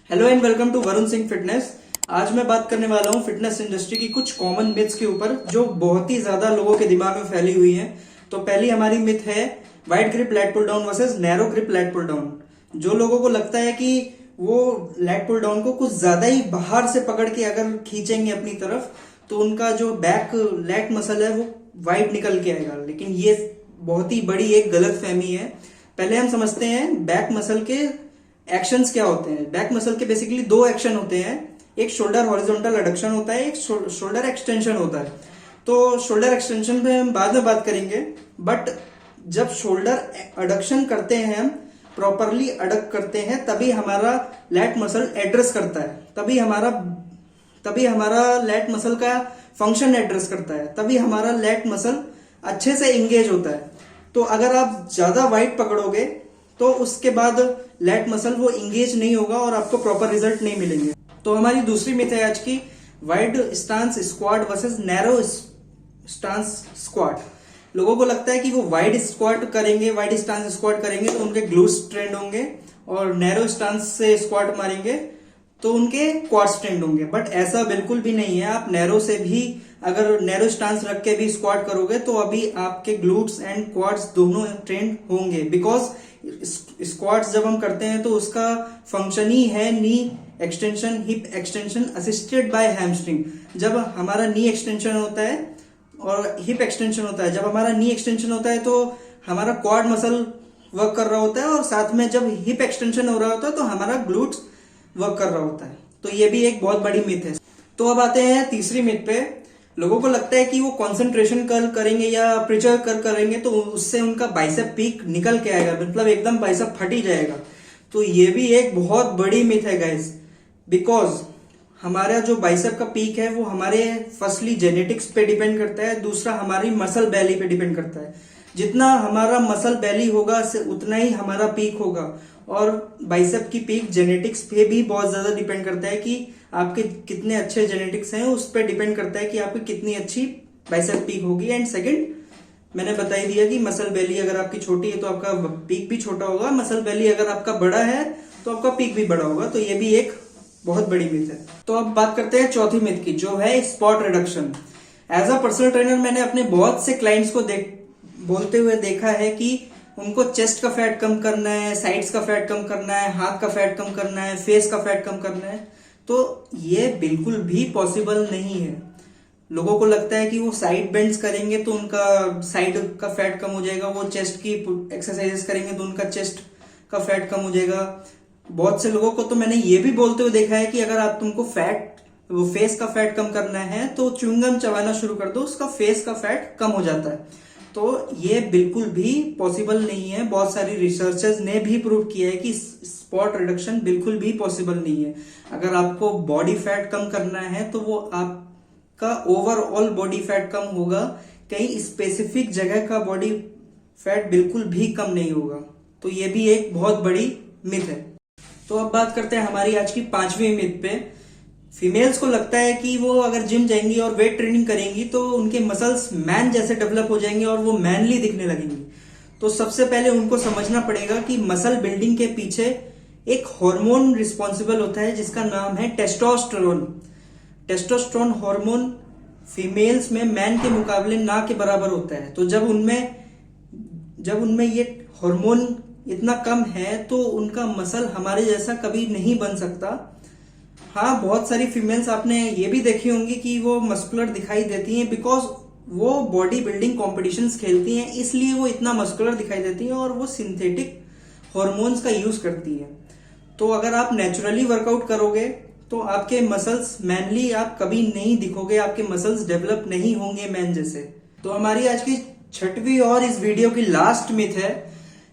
Hello and welcome to Varun Singh fitness. आज मैं बात करने वाला हूँ फिटनेस इंडस्ट्री की कुछ कॉमन मिथ्स के ऊपर जो बहुत ही ज्यादा लोगों के दिमाग में फैली हुई है। तो पहली हमारी मिथ है wide grip lat pull down versus narrow grip lat pull down. जो लोगों को लगता है कि वो लैट पुल डाउन को कुछ ज्यादा ही बाहर से पकड़ के अगर खींचेंगे अपनी तरफ तो उनका जो बैक लैट मसल है वो वाइड निकल के आएगा, लेकिन ये बहुत ही बड़ी एक गलत फहमी है। पहले हम समझते हैं बैक मसल के एक्शंस क्या होते हैं। बैक मसल के बेसिकली दो एक्शन होते हैं, एक शोल्डर हॉरिजॉन्टल एडक्शन होता है, एक शोल्डर एक्सटेंशन होता है। तो शोल्डर एक्सटेंशन पे हम बाद में बात करेंगे, बट जब शोल्डर एडक्शन करते हैं हम प्रॉपरली अडक्ट करते हैं तभी हमारा लैट मसल एड्रेस करता है, तभी हमारा लैट मसल का फंक्शन एड्रेस करता है, तभी हमारा लैट मसल अच्छे से इंगेज होता है। तो अगर आप ज्यादा वाइड पकड़ोगे तो उसके बाद लैट मसल वो इंगेज नहीं होगा और आपको प्रॉपर रिजल्ट नहीं मिलेंगे। तो हमारी दूसरी मिथ है आज की wide stance squat versus narrow stance squat. लोगों को लगता है कि वो वाइड स्क्वाट करेंगे, वाइड स्टांस स्क्वाट करेंगे तो उनके ग्लूट्स ट्रेंड होंगे और नैरो स्टांस से स्क्वाट मारेंगे तो उनके क्वाड्स ट्रेंड होंगे, बट ऐसा बिल्कुल भी नहीं है। आप नैरो से भी अगर नैरो स्टांस रख के भी स्क्वाट करोगे तो अभी आपके ग्लूट्स एंड क्वाड्स दोनों ट्रेंड होंगे, बिकॉज स्क्वाट्स जब हम करते हैं तो उसका फंक्शन ही है knee extension, hip extension assisted by hamstring. जब हमारा नी एक्सटेंशन होता है और हिप एक्सटेंशन होता है, जब हमारा नी एक्सटेंशन होता है तो हमारा क्वाड मसल वर्क कर रहा होता है और साथ में जब हिप एक्सटेंशन हो रहा होता है तो हमारा ग्लूट्स वर्क कर रहा होता है। तो ये भी एक बहुत बड़ी मिथ है। तो अब आते हैं तीसरी मिथ पे। लोगों को लगता है कि वो कंसंट्रेशन कर्ल करेंगे या प्रेशर कर्ल करेंगे तो उससे उनका बाइसेप पीक निकल के आएगा, मतलब एकदम बाइसेप फट ही जाएगा। तो ये भी एक बहुत बड़ी मिथ है गाइस, बिकॉज हमारा जो बाइसेप का पीक है वो हमारे फर्स्टली जेनेटिक्स पे डिपेंड करता है, दूसरा हमारी मसल बेली पे डिपेंड करता है। जितना हमारा मसल बेली होगा उतना ही हमारा पीक होगा, और बाइसेप की पीक जेनेटिक्स पे भी बहुत ज्यादा डिपेंड करता है कि आपके कितने अच्छे जेनेटिक्स हैं, उस पर डिपेंड करता है कि आपकी कितनी अच्छी बाइसेप पीक होगी। एंड सेकंड मैंने बता ही दिया कि मसल बेली अगर आपकी छोटी है तो आपका पीक भी छोटा होगा, मसल बेली अगर आपका बड़ा है तो आपका पीक भी बड़ा होगा। तो ये भी एक बहुत बड़ी मिथ है। तो अब बात करते हैं चौथी मिथ की, जो है spot reduction. As a personal trainer मैंने अपने बहुत से क्लाइंट्स को बोलते हुए देखा है कि उनको चेस्ट का फैट कम करना है, साइड्स का फैट कम करना है, हाथ का फैट कम करना है, फेस का फैट कम करना है। तो ये बिल्कुल भी पॉसिबल नहीं है। लोगों को लगता है कि वो साइड बेंड्स करेंगे तो उनका साइड का फैट कम हो जाएगा, वो चेस्ट की एक्सरसाइजेस करेंगे तो उनका चेस्ट का फैट कम हो जाएगा। बहुत से लोगों को तो मैंने ये भी बोलते हुए देखा है कि अगर आप तुमको वो फेस का फैट कम करना है तो च्युइंगम चबाना शुरू कर दो, उसका फेस का फैट कम हो जाता है। तो ये बिल्कुल भी पॉसिबल नहीं है। बहुत सारी रिसर्चर्स ने भी प्रूव किया है कि स्पॉट रिडक्शन बिल्कुल भी पॉसिबल नहीं है। अगर आपको बॉडी फैट कम करना है तो वो आपका ओवरऑल बॉडी फैट कम होगा, कहीं स्पेसिफिक जगह का बॉडी फैट बिल्कुल भी कम नहीं होगा। तो ये भी एक बहुत बड़ी मिथ है। तो अब बात करते हैं हमारी आज की पांचवी मिथ पे। फीमेल्स को लगता है कि वो अगर जिम जाएंगी और वेट ट्रेनिंग करेंगी तो उनके मसल्स मैन जैसे डेवलप हो जाएंगे और वो मैनली दिखने लगेंगी। तो सबसे पहले उनको समझना पड़ेगा कि मसल बिल्डिंग के पीछे एक हार्मोन रिस्पॉन्सिबल होता है जिसका नाम है टेस्टोस्टेरोन। टेस्टोस्टेरोन हार्मोन फीमेल्स में मैन के मुकाबले ना के बराबर होता है। तो जब उनमें ये हार्मोन इतना कम है तो उनका मसल हमारे जैसा कभी नहीं बन सकता। हाँ, बहुत सारी फीमेल्स आपने ये भी देखी होंगी कि वो मस्कुलर दिखाई देती हैं बिकॉज वो बॉडी बिल्डिंग कॉम्पिटिशन्स खेलती हैं, इसलिए वो इतना मस्कुलर दिखाई देती हैं और वो सिंथेटिक हॉर्मोन्स का यूज करती हैं। तो अगर आप नेचुरली वर्कआउट करोगे तो आपके मसल्स मैनली आप कभी नहीं दिखोगे, आपके मसल्स डेवलप नहीं होंगे मैन जैसे। तो हमारी आज की छठवीं और इस वीडियो की लास्ट मिथ है।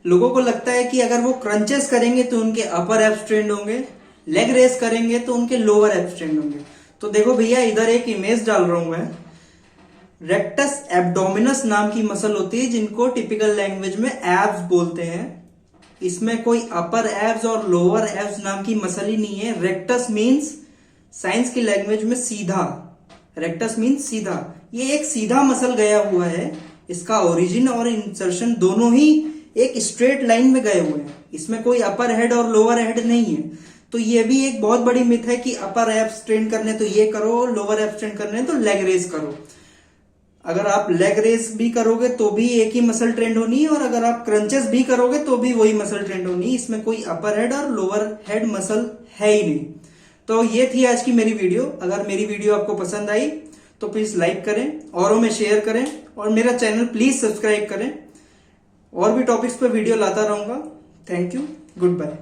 लोगों को लगता है कि अगर वो क्रंचेस करेंगे तो उनके अपर एब्स ट्रेंड होंगे, लेग रेस करेंगे तो उनके लोअर एब्स ट्रेंड होंगे। तो देखो भैया, इधर एक इमेज डाल रहा हूं मैं। रेक्टस एब्डोमिनस नाम की मसल होती है जिनको टिपिकल लैंग्वेज में एब्स बोलते हैं। इसमें कोई अपर एब्स और लोअर एब्स नाम की मसल ही नहीं है। रेक्टस मीन्स साइंस की लैंग्वेज में सीधा, रेक्टस मीन्स सीधा। ये एक सीधा मसल गया हुआ है, इसका ओरिजिन और इंसर्शन दोनों ही एक स्ट्रेट लाइन में गए हुए हैं, इसमें कोई अपर हेड और लोअर हेड नहीं है। तो ये भी एक बहुत बड़ी मिथ है कि अपर एब्स ट्रेन करने तो ये करो, लोअर एब्स ट्रेन करने तो लेग रेज करो। अगर आप लेग रेस भी करोगे तो भी एक ही मसल ट्रेंड होनी है, और अगर आप क्रंचेस भी करोगे तो भी वही मसल ट्रेंड होनी है। इसमें कोई अपर हेड और लोअर हेड मसल है ही नहीं। तो ये थी आज की मेरी वीडियो। अगर मेरी वीडियो आपको पसंद आई तो प्लीज लाइक करें, औरों में शेयर करें, और मेरा चैनल प्लीज सब्सक्राइब करें। और भी टॉपिक्स पे वीडियो लाता रहूंगा। Thank you, good bye.